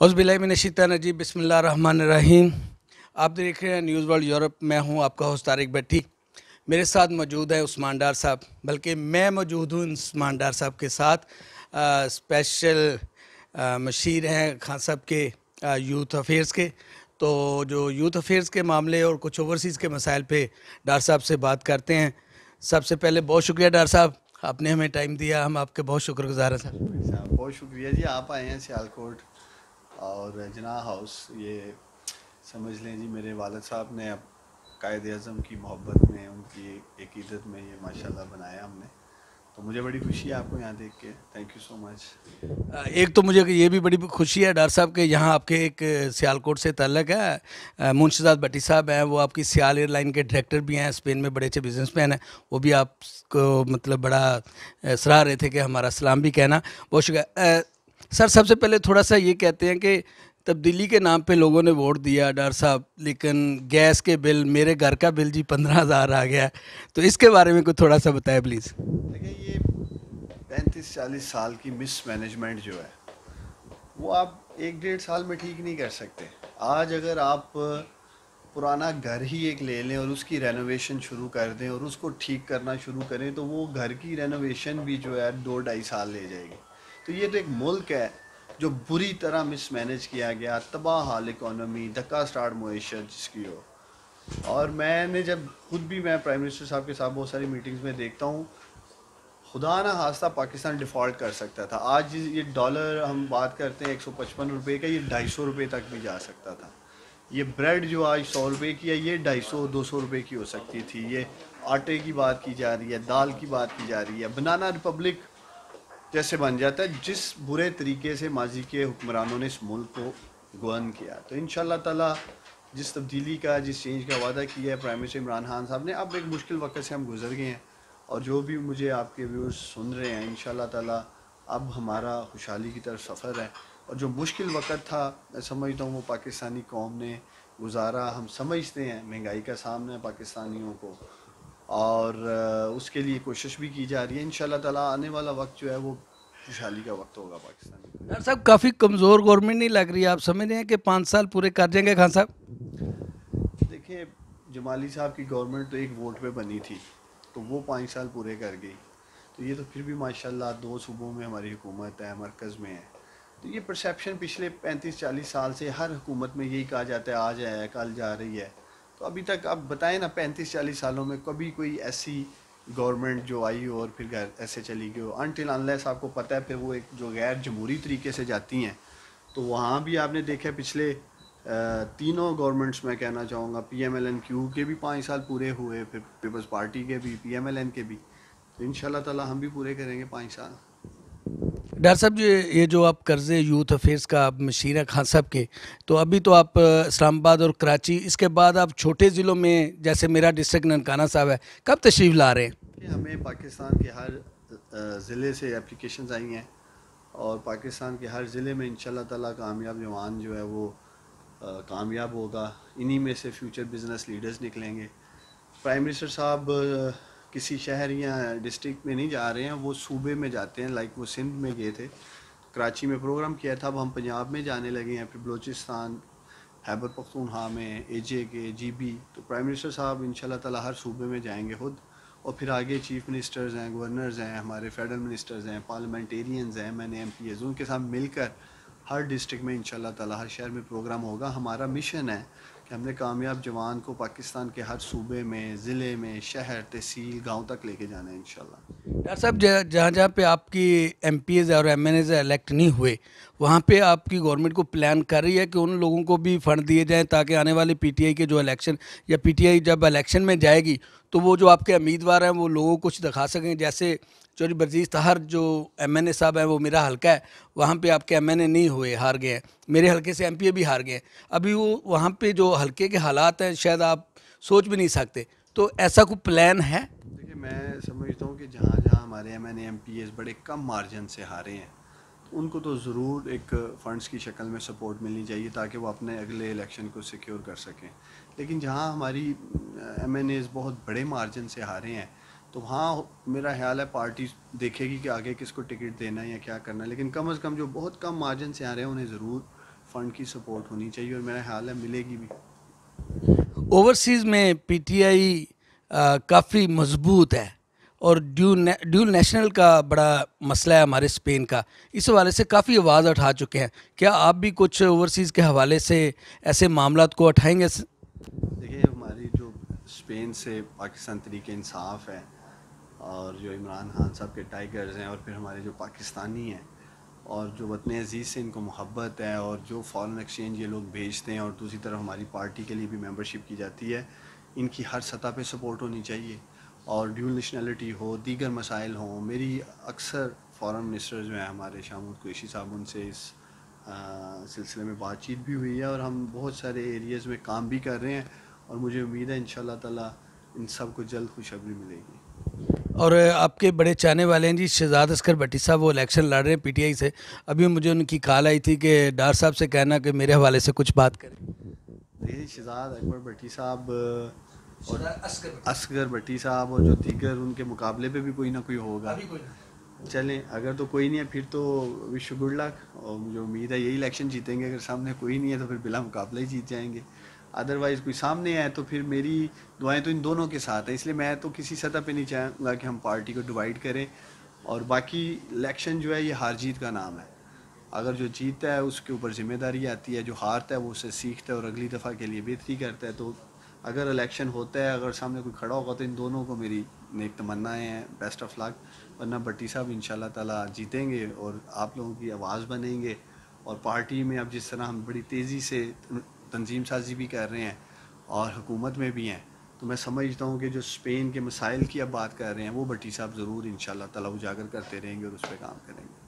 औज़ुबिल्लाहिमिनश्शैतानिर्रजीम बिस्मिल्लाहिर्रहमानिर्रहीम। आप देख रहे हैं न्यूज़ वर्ल्ड यूरोप। मैं हूं आपका होस्ट तारिक भट्टी। मेरे साथ मौजूद है उस्मान डार साहब, बल्कि मैं मौजूद हूं उस्मान डार साहब के साथ। स्पेशल मशीर हैं खान साहब के यूथ अफेयर्स के। तो जो यूथ अफेयर्स के मामले और कुछ ओवरसीज़ के मसाइल पे डार साहब से बात करते हैं। सबसे पहले बहुत शुक्रिया डार साहब, आपने हमें टाइम दिया, हम आपके बहुत शुक्रगुजार हैं सर। बहुत शुक्रिया जी, आप आए हैं सियालकोट और जना हाउस। ये समझ लें जी, मेरे वालिद साहब ने अब कायद अज़म की मोहब्बत में, उनकी अक़ीदत में ये माशाल्लाह बनाया हमने। तो मुझे बड़ी खुशी है आपको यहाँ देख के। Thank you so much. एक तो मुझे ये भी बड़ी खुशी है डार साहब के यहाँ आपके एक सियालकोट से ताल्लुक़ है। मुंशदात भट्टी साहब हैं, वो आपकी सियाल एयरलाइन के डायरेक्टर भी हैं, स्पेन में बड़े अच्छे बिजनेसमैन हैं। वो भी आपको मतलब बड़ा सराह रहे थे कि हमारा सलाम भी कहना। बहुत शुक्रिया सर। सबसे पहले थोड़ा सा ये कहते हैं कि तब्दीली के नाम पे लोगों ने वोट दिया डार साहब, लेकिन गैस के बिल, मेरे घर का बिल जी 15,000 आ गया। तो इसके बारे में कुछ थोड़ा सा बताएं प्लीज़। देखिए, ये 35-40 साल की मिस मैनेजमेंट जो है वो आप 1-1.5 साल में ठीक नहीं कर सकते। आज अगर आप पुराना घर ही एक ले लें और उसकी रेनोवेशन शुरू कर दें और उसको ठीक करना शुरू करें, तो वो घर की रेनोवेशन भी जो है 2-2.5 साल ले जाएगी। तो ये तो एक मुल्क है जो बुरी तरह मिस मैनेज किया गया, तबाह हाल इकॉनमी, धक्का स्टार्ट मुआशरत जिसकी हो। और मैंने जब खुद भी, मैं प्राइम मिनिस्टर साहब के साथ बहुत सारी मीटिंग्स में देखता हूँ, खुदा ना खास्ता पाकिस्तान डिफ़ॉल्ट कर सकता था। आज ये डॉलर हम बात करते हैं 155 रुपये का, ये 250 रुपये तक भी जा सकता था। ये ब्रेड जो आज 100 रुपये की है, ये 250-200 रुपये की हो सकती थी। ये आटे की बात की जा रही है, दाल की बात की जा रही है। बनाना रिपब्लिक जैसे बन जाता है, जिस बुरे तरीके से माजी के हुक्मरानों ने इस मुल्क को गवर्न किया। तो इंशाल्लाह ताला जिस तब्दीली का, जिस चेंज का वादा किया है प्राइम मिनिस्टर इमरान खान साहब ने, अब एक मुश्किल वक्त से हम गुजर गए हैं। और जो भी मुझे आपके व्यूअर्स सुन रहे हैं, इंशाल्लाह ताला अब हमारा खुशहाली की तरफ सफ़र है। और जो मुश्किल वक्त था, मैं समझता हूँ वो पाकिस्तानी कौम ने गुजारा। हम समझते हैं महंगाई का सामना है पाकिस्तानियों को, और उसके लिए कोशिश भी की जा रही है। इंशाल्लाह ताला आने वाला वक्त जो है वो खुशहाली का वक्त होगा पाकिस्तान में। डॉक्टर साहब, काफ़ी कमज़ोर गवर्नमेंट नहीं लग रही है? आप समझ रहे हैं कि 5 साल पूरे कर जाएंगे खान साहब? देखिए, जमाली साहब की गवर्नमेंट तो एक वोट पे बनी थी, तो वो 5 साल पूरे कर गई। तो ये तो फिर भी माशाल्लाह 2 सूबों में हमारी हुकूमत है, मरकज़ में है। तो ये परसेप्शन पिछले 35-40 साल से हर हुकूमत में यही कहा जाता है, आज है कल जा रही है। तो अभी तक आप बताएं ना, 35-40 सालों में कभी कोई ऐसी गवर्नमेंट जो आई हो और फिर ऐसे चली गई हो। अनटिल अनलेस आपको पता है फिर वो एक जो गैर जमहूरी तरीके से जाती हैं। तो वहाँ भी आपने देखा है पिछले तीनों गवर्नमेंट्स में कहना चाहूँगा, PMLN-Q के भी 5 साल पूरे हुए, फिर पीपल्स पार्टी के भी, PMLN के भी। तो इंशाल्लाह ताला हम भी पूरे करेंगे 5 साल। डॉक्टर साहब जी, ये जो आप कर्ज़े यूथ अफेयर्स का आप मशीर हैं खान साहब के, तो अभी तो आप इस्लामाबाद और कराची, इसके बाद आप छोटे ज़िलों में, जैसे मेरा डिस्ट्रिक्ट ननकाना साहब है, कब तशरीफ़ ला रहे हैं? कि हमें पाकिस्तान के हर ज़िले से एप्लीकेशंस आई हैं, और पाकिस्तान के हर ज़िले में इंशाल्लाह ताला कामयाब जवान जो है वो कामयाब होगा। इन्हीं में से फ्यूचर बिजनेस लीडर्स निकलेंगे। प्राइम मिनिस्टर साहब किसी शहर या डिस्ट्रिक्ट में नहीं जा रहे हैं, वो सूबे में जाते हैं। लाइक वो सिंध में गए थे, कराची में प्रोग्राम किया था, अब हम पंजाब में जाने लगे हैं, फिर बलूचिस्तान, खैबर पख्तूनख्वा में, AJ के GB। तो प्राइम मिनिस्टर साहब इंशाल्लाह ताला हर सूबे में जाएंगे खुद, और फिर आगे चीफ मिनिस्टर्स हैं, गवर्नर्स हैं, हमारे फेडरल मिनिस्टर्स हैं, पार्लियामेंटेरियंस हैं, मैंने MPs, उनके साथ मिलकर हर डिस्ट्रिक्ट में इंशाल्लाह ताला हर शहर में प्रोग्राम होगा। हमारा मिशन है कि हमने कामयाब जवान को पाकिस्तान के हर सूबे में, ज़िले में, शहर, तहसील, गांव तक लेके जाना है इंशाल्लाह। डॉक्टर साहब, जहाँ जहाँ पे आपकी MPs और MNAs इलेक्ट नहीं हुए, वहाँ पे आपकी गवर्नमेंट को प्लान कर रही है कि उन लोगों को भी फ़ंड दिए जाएं, ताकि आने वाले PTI के जो इलेक्शन, या PTI जब इलेक्शन में जाएगी तो वो जो आपके उम्मीदवार हैं वो लोगों को कुछ दिखा सकें। जैसे चौधरी बरजीज़ तहर जो MNA साहब हैं, वो मेरा हल्का है, वहाँ पे आपके MNA नहीं हुए, हार गए हैं। मेरे हल्के से MPA भी हार गए हैं। अभी वो वहाँ पे जो हल्के के हालात हैं शायद आप सोच भी नहीं सकते। तो ऐसा कोई प्लान है? देखिए, मैं समझता हूँ कि जहाँ जहाँ हमारे MNA MPs बड़े कम मार्जिन से हारे हैं, तो उनको तो ज़रूर एक फ़ंड्स की शक्ल में सपोर्ट मिलनी चाहिए, ताकि वो अपने अगले इलेक्शन को सिक्योर कर सकें। लेकिन जहाँ हमारी MNAs बहुत बड़े मार्जिन से हारे हैं, तो वहाँ मेरा ख्याल है पार्टी देखेगी कि आगे किसको टिकट देना है या क्या करना है। लेकिन कम अज़ कम जो बहुत कम मार्जिन से आ रहे हैं, उन्हें ज़रूर فنڈ کی سپورٹ ہونی چاہیے اور میرا خیال ہے ملے گی بھی. اوورسیز میں پی ٹی آئی کافی مضبوط ہے اور ڈیول نیشنل کا بڑا مسئلہ ہے ہمارے اسپین کا. اس حوالے سے کافی آواز اٹھا چکے ہیں. کیا آپ بھی کچھ اوورسیز کے حوالے سے ایسے معاملات کو اٹھائیں گے؟ دیکھیے ہماری جو اسپین سے پاکستان تحریک انصاف ہے اور جو عمران خان صاحب کے ٹائیگرز ہیں اور پھر ہمارے جو پاکستانی ہیں اور جو وطن عزیز سے ان کو محبت ہے اور جو فارن ایکسچینج یہ لوگ بھیجتے ہیں اور دوسری طرف ہماری پارٹی کے لیے بھی ممبرشپ کی جاتی ہے, ان کی ہر سطح پہ سپورٹ ہونی چاہیے اور ڈیول نیشنلٹی ہو, دیگر مسائل ہوں. میری اکثر فارن منسٹر جو ہیں ہمارے شاہ محمود قریشی صاحب, ان سے اس سلسلے میں بات چیت بھی ہوئی ہے اور ہم بہت سارے ایریاز میں کام بھی کر رہے ہیں اور مجھے امید ہے انشاءاللہ تعالی ان سب کو جلد خوشخبری ملے گی. اور آپ کے بڑے چاہنے والے ہیں جی شہزاد اصغر بھٹی صاحب, وہ الیکشن لڑ رہے ہیں پی ٹی آئی سے. ابھی مجھے ان کی کال آئی تھی کہ ڈار صاحب سے کہنا کہ میرے حوالے سے کچھ بات کریں. دیکھیے شہزاد اکبر بھٹی صاحب اور اصغر بھٹی صاحب اور جو دیگر ان کے مقابلے پہ بھی کوئی نہ کوئی ہوگا. چلیں اگر تو کوئی نہیں ہے پھر تو وش گڈ لک, اور مجھے امید ہے یہی الیکشن جیتیں گے. اگر سامنے کوئی نہیں ہے تو پھر بلا مقابلہ ہی جیت جائیں گے. ادروائز کوئی سامنے ہے تو پھر میری دعائیں تو ان دونوں کے ساتھ ہیں. اس لیے میں تو کسی سطح پہ نہیں چاہوں گا کہ ہم پارٹی کو ڈیوائڈ کریں, اور باقی الیکشن جو ہے یہ ہار جیت کا نام ہے. اگر جو جیتتا ہے اس کے اوپر ذمہ داری آتی ہے, جو ہارتا ہے وہ اسے سیکھتا ہے اور اگلی دفعہ کے لیے بہتری کرتا ہے. تو اگر الیکشن ہوتا ہے, اگر سامنے کوئی کھڑا ہوگا تو ان دونوں کو میری نیک تمنائیں ہیں, بیسٹ آف لک. ورنہ بھٹی صاحب انشاءاللہ تعالیٰ جیتیں گے اور آپ لوگوں کی آواز بنیں گے. اور پارٹی میں اب جس طرح ہم بڑی تیزی سے تنظیم سازی بھی کر رہے ہیں اور حکومت میں بھی ہیں, تو میں سمجھتا ہوں کہ جو اسپین کے مسائل کی اب بات کر رہے ہیں وہ بھٹی صاحب ضرور انشاءاللہ تعالیٰ اجاگر کرتے رہیں گے اور اس پہ کام کریں گے.